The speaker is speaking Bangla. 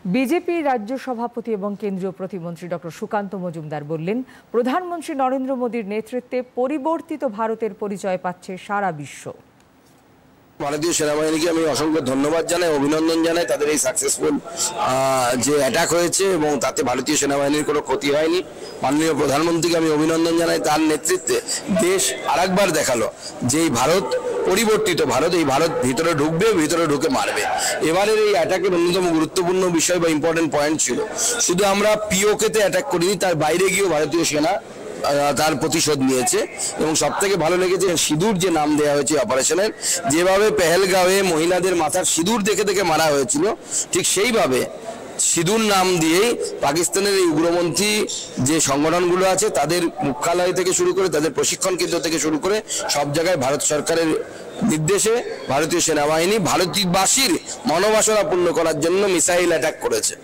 বিজেপি রাজ্য সভাপতি এবং কেন্দ্রীয় প্রতিমন্ত্রী ডক্টর সুকান্ত মজুমদার বললেন, প্রধানমন্ত্রী নরেন্দ্র মোদীর নেতৃত্বে পরিবর্তিত ভারতের পরিচয় পাচ্ছে সারা বিশ্ব। ভারতীয় সেনাবাহিনীকে আমি অসংখ্য ধন্যবাদ জানাই, অভিনন্দন জানাই। তাদের এই সাকসেসফুল যে অ্যাটাক হয়েছে এবং তাতে ভারতীয় সেনাবাহিনীর কোনো ক্ষতি হয়নি। মাননীয় প্রধানমন্ত্রীকে আমি অভিনন্দন জানাই। তার নেতৃত্বে দেশ আরেকবার দেখালো যে এই ভারত পরিবর্তিত ভারত, এই ভারত ভিতরে ঢুকবে, ভিতরে ঢুকে মারবে। এবারের এই অ্যাটাকের অন্যতম গুরুত্বপূর্ণ বিষয় বা ইম্পর্টেন্ট পয়েন্ট ছিল, শুধু আমরা পিওকেতে অ্যাটাক করিনি, তার বাইরে গিয়েও ভারতীয় সেনা তার প্রতিশোধ নিয়েছে। এবং সব থেকে ভালো লেগেছে সিঁদুর যে নাম দেওয়া হয়েছে অপারেশনের, যেভাবে পেহেলগাঁওয়ে মহিলাদের মাথার সিঁদুর দেখে দেখে মারা হয়েছিল, ঠিক সেইভাবে সিঁদুর নাম দিয়েই পাকিস্তানের এই উগ্রপন্থী যে সংগঠনগুলো আছে তাদের মুখ্যালয় থেকে শুরু করে তাদের প্রশিক্ষণ কেন্দ্র থেকে শুরু করে সব জায়গায় ভারত সরকারের নির্দেশে ভারতীয় সেনাবাহিনী ভারতবাসীর মনোবাসনা পূর্ণ করার জন্য মিসাইল অ্যাটাক করেছে।